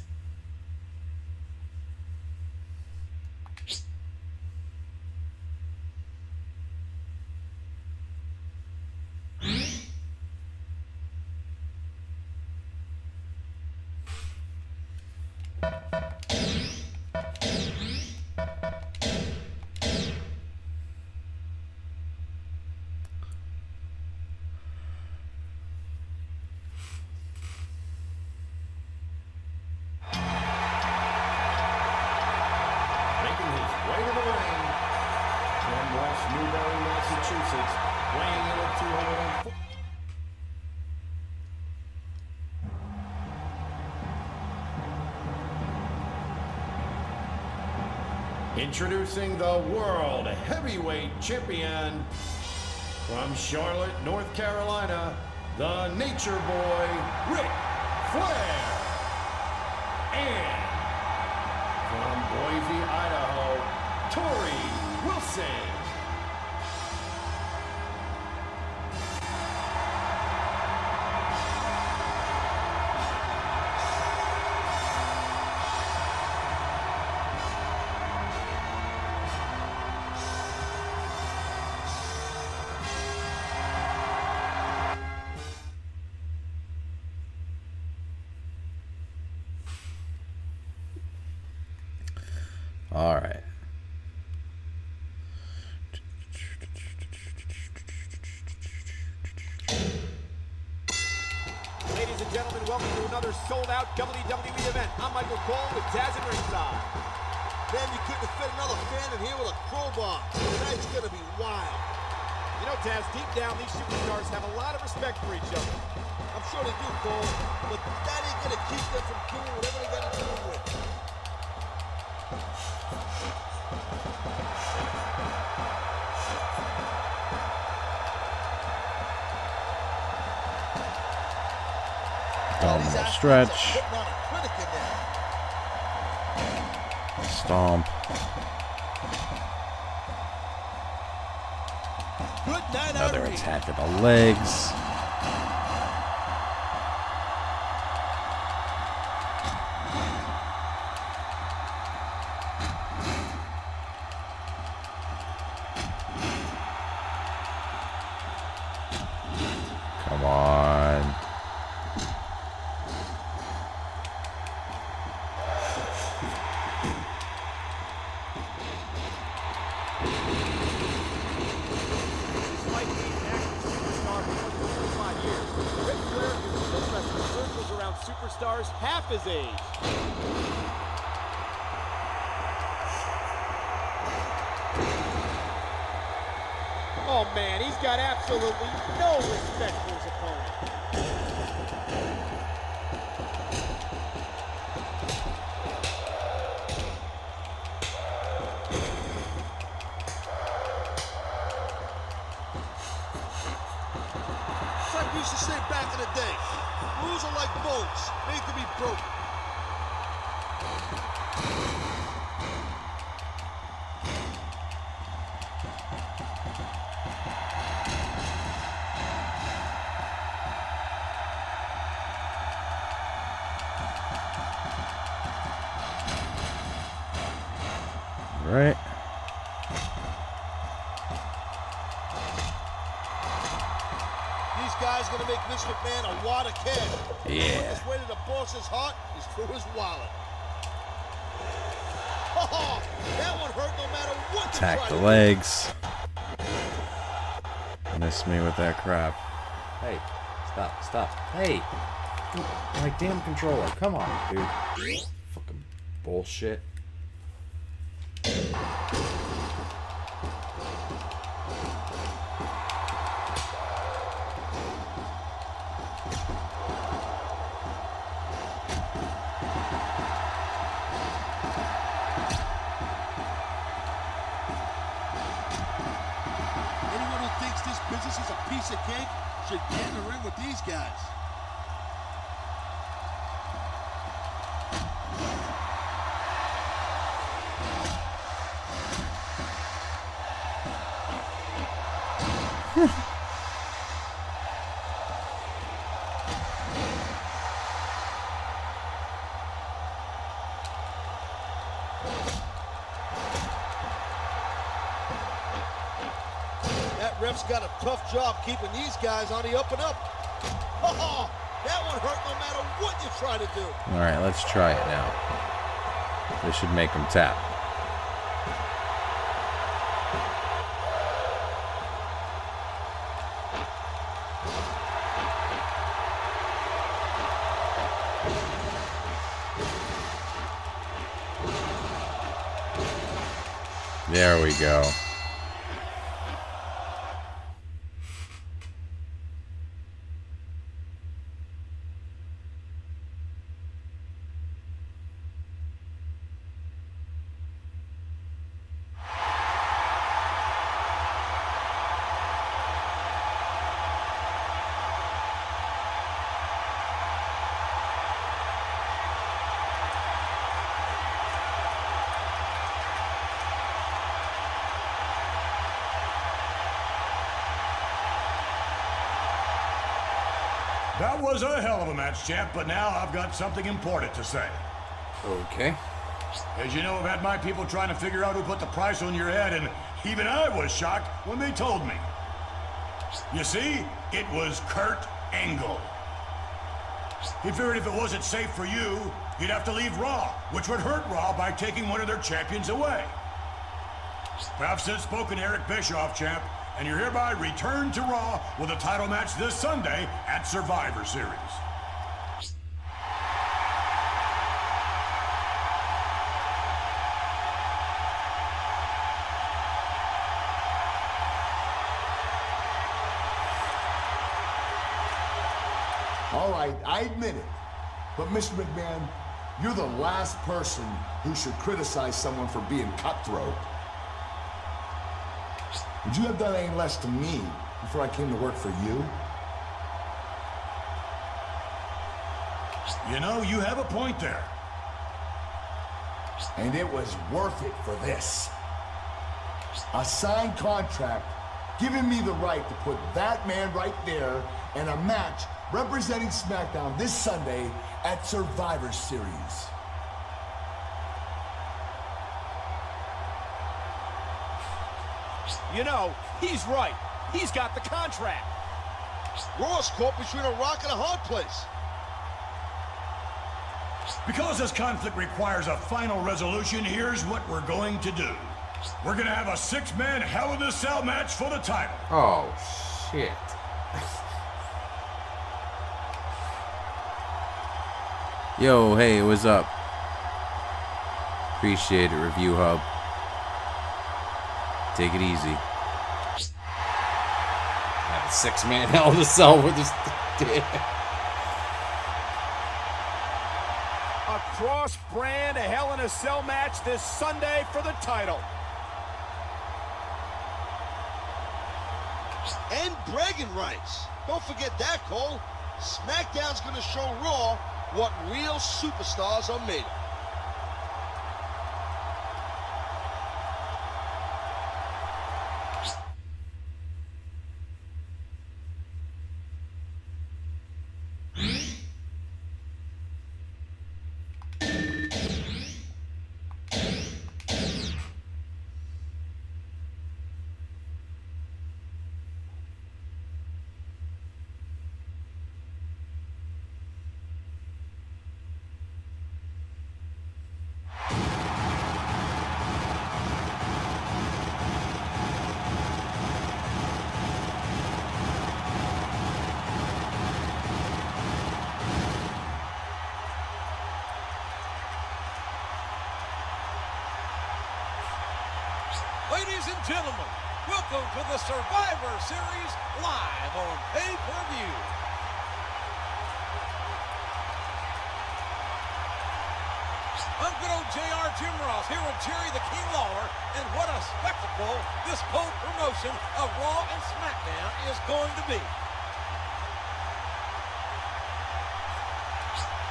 Making his way to the ring from West Newbury, Massachusetts, weighing Introducing the World Heavyweight Champion from Charlotte, North Carolina, the Nature Boy, Ric Flair. And from Boise, Idaho, Torrie Wilson.
All right.
Ladies and gentlemen, welcome to another sold-out WWE event. I'm Michael Cole with Taz at ringside.
Man, you couldn't have fit another fan in here with a crowbar. Tonight's gonna be wild.
You know, Taz, deep down, these superstars have a lot of respect for each other.
I'm sure they do, Cole, but that ain't gonna keep them from doing whatever they gotta do with.
Abdominal stretch. Stomp. Another attack of the legs. Come on.
Despite being an active superstar for more than 25 years, Ric Flair is still wrestling circles around superstars half his age. Oh man, he's got absolutely no respect for his opponent.
It's like we used to say back in the day. Rules are like boats, made to be broken.
Right.
These guys gonna make Vince McMahon a wad of cash.
Yeah.
The quickest way to the boss's heart is through his wallet. Oh, that one hurt no matter what you
Attack
try
the
to do.
legs. Miss me with that crap. Hey, stop. Hey. My damn controller. Come on, dude. Fucking bullshit.
Anyone who thinks this business is a piece of cake should get in the ring with these guys. That ref's got a tough job keeping these guys on the up and up. Oh, that one hurt no matter what you try to do.
All right, let's try it now. This should make him tap. There we go.
That was a hell of a match, champ, but now I've got something important to say.
Okay.
As you know, I've had my people trying to figure out who put the price on your head, and even I was shocked when they told me. You see, it was Kurt Angle. He figured if it wasn't safe for you, you'd have to leave Raw, which would hurt Raw by taking one of their champions away. I've since spoken to Eric Bischoff, champ, and you're hereby returned to Raw with a title match this Sunday at Survivor Series.
All right, I admit it. But Mr. McMahon, you're the last person who should criticize someone for being cutthroat. Would you have done any less to me before I came to work for you?
You know, you have a point there.
And it was worth it for this. A signed contract giving me the right to put that man right there in a match representing SmackDown this Sunday at Survivor Series.
You know, he's right. He's got the contract.
Raw's caught between a rock and a hard place.
Because this conflict requires a final resolution, here's what we're going to do. We're going to have a 6-man Hell in a Cell match for the title.
Oh, shit. Yo, hey, what's up? Appreciate it, Review Hub. Take it easy. Have a 6-man Hell in a Cell with this.
A cross-brand Hell in a Cell match this Sunday for the title.
And bragging rights. Don't forget that, Cole. SmackDown's gonna show Raw what real superstars are made of.
Ladies and gentlemen, welcome to the Survivor Series live on pay-per-view. I'm good old JR Jim Ross here with Jerry the King Lawler, and what a spectacle this whole promotion of Raw and SmackDown is going to be.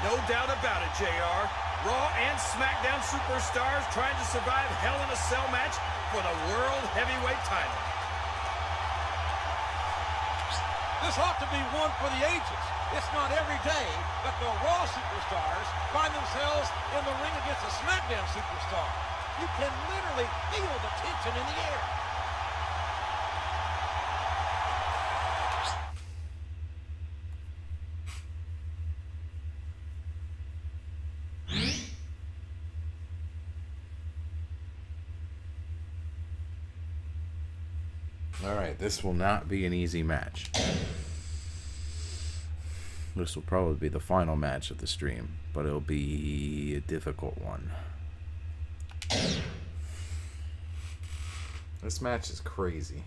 No doubt about it, JR. Raw and SmackDown superstars trying to survive Hell in a Cell match for the World Heavyweight title.
This ought to be one for the ages. It's not every day that the Raw superstars find themselves in the ring against a SmackDown superstar. You can literally feel the tension in the air.
Alright, this will not be an easy match. This will probably be the final match of the stream, but it'll be a difficult one. This match is crazy.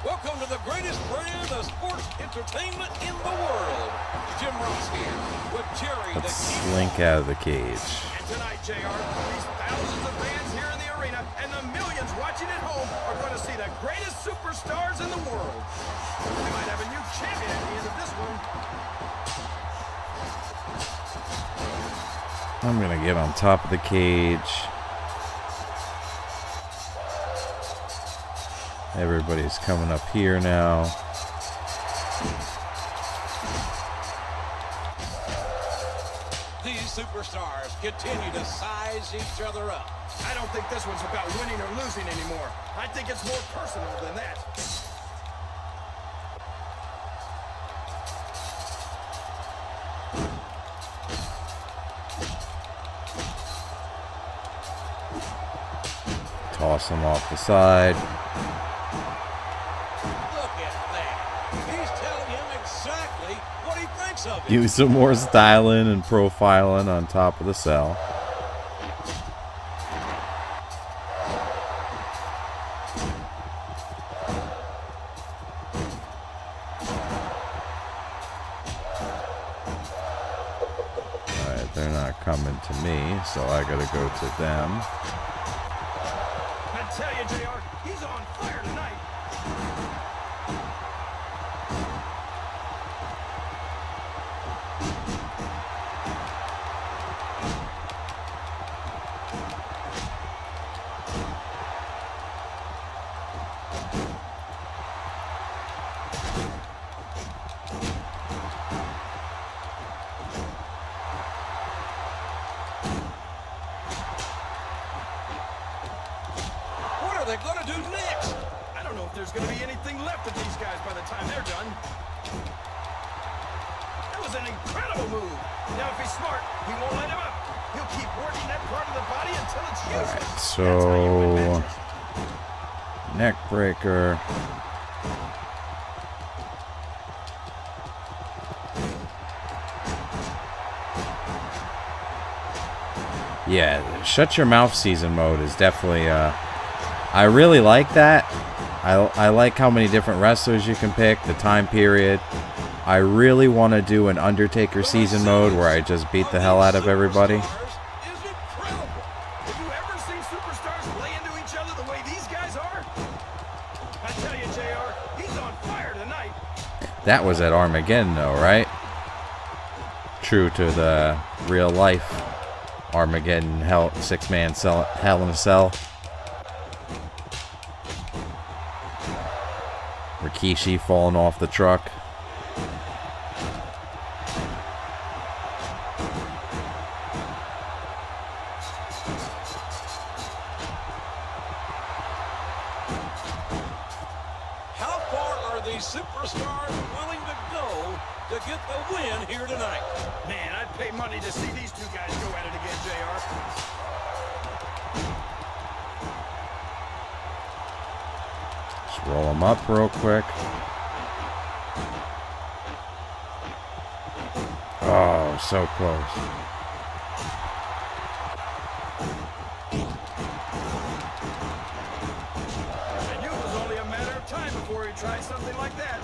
Welcome to the greatest brand of sports entertainment in the world. Jim Ross here with Jerry the
Let's
King.
slink out of the cage.
And tonight, JR, these thousands of fans here in the arena and the millions watching at home are going to
I'm going to get on top of the cage. Everybody's coming up here now.
These superstars continue to size each other up.
I don't think this one's about winning or losing anymore. I think it's more personal than that.
Toss him off the side.
Look at that. He's telling him exactly what he thinks of him.
Do some more styling and profiling on top of the cell. Alright, they're not coming to me, so I gotta go to them.
I tell you, JR, he's on fire tonight. What are they going to do next? I don't know if there's going to be anything left of these guys by the time they're done. That was an incredible move. Now, if he's smart, he won't let him up. He'll keep working that part of the body until it's useless.
So, neck breaker. Yeah, shut your mouth season mode is definitely, I really like that. I like how many different wrestlers you can pick, the time period. I really want to do an Undertaker season mode where I just beat the hell out of everybody.
Is incredible. Have you ever seen superstars lay into each other the way these guys are? I tell you, JR, he's on fire tonight.
That was at Armageddon though, right? True to the real life Armageddon six-man Hell in a Cell. Rikishi falling off the truck.
How far are these superstars willing to go to get the win here tonight?
Man, I'd pay money to see these two guys go at it again, JR.
Just roll them up real quick. Oh, so close.
I knew it was only a matter of time before he tried something like that.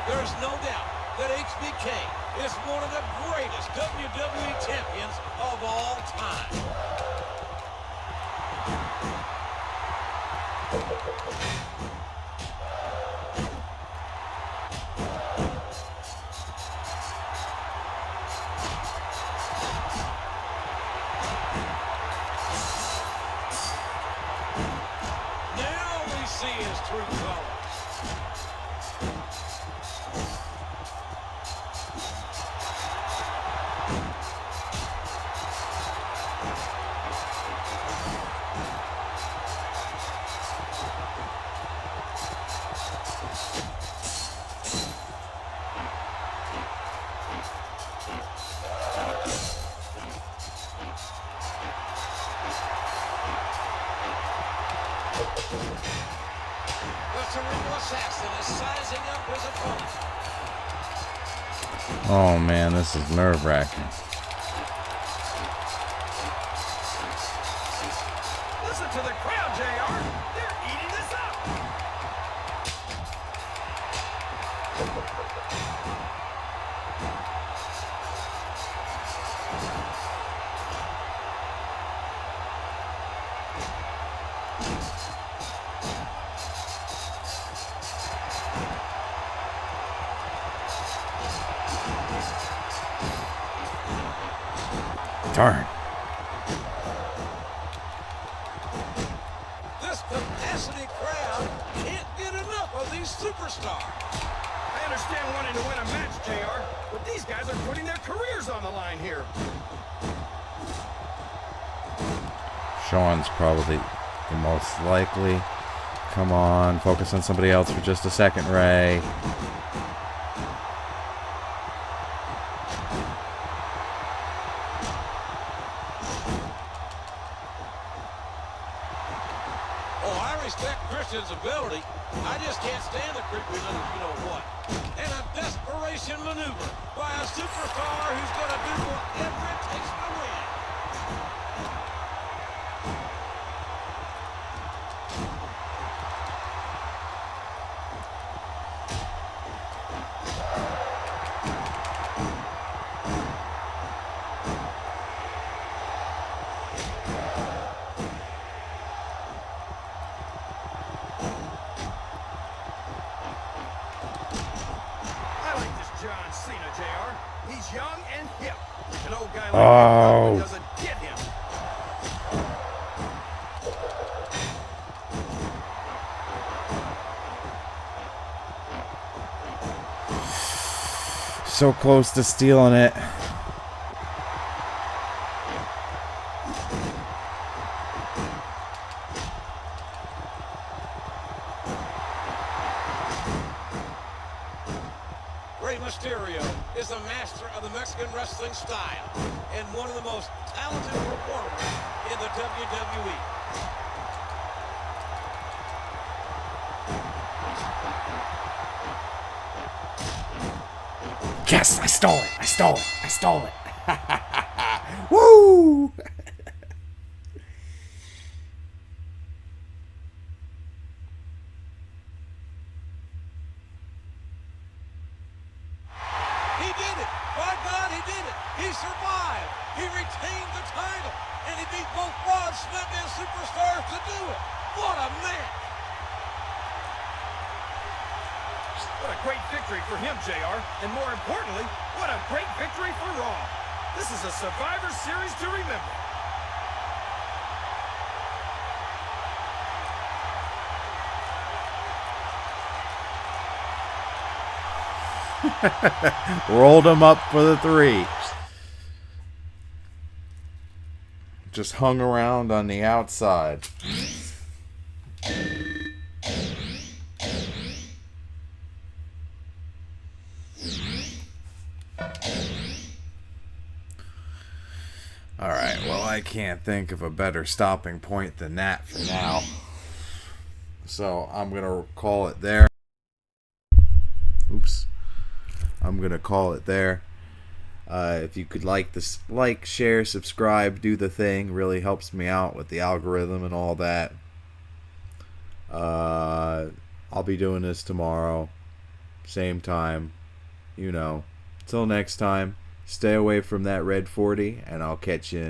There's no doubt that HBK is one of the greatest WWE champions of all time. Now we see his true colors.
Oh man, this is nerve-wracking.
Listen
Darn.
This capacity crowd can't get enough of these superstars.
I understand wanting to win a match, JR, but these guys are putting their careers on the line here.
Sean's probably the most likely. Come on, focus on somebody else for just a second, Ray.
Oh, I respect Christian's ability. I just can't stand the creepers under you-know-what. And a desperation maneuver by a superstar who's going to do whatever it takes to win.
John Cena, JR. He's young and hip. An old guy like
Oh.
him doesn't get him.
So close to stealing it.
Rey Mysterio is the master of the Mexican wrestling style and one of the most talented performers in the WWE.
Yes, I stole it. I stole it. I stole it. Woo!
He did it. By God, he did it. He survived. He retained the title. And he beat both Raw and SmackDown superstars to do it. What a match.
What a great victory for him, JR. And more importantly, what a great victory for Raw. This is a Survivor Series to remember.
Rolled him up for the 3. Just hung around on the outside. Alright, well, I can't think of a better stopping point than that for now. So I'm going to call it there. Oops. I'm going to call it there. If you could like this, share, subscribe, do the thing. Really helps me out with the algorithm and all that. I'll be doing this tomorrow. Same time. You know. Till next time. Stay away from that red 40, and I'll catch you in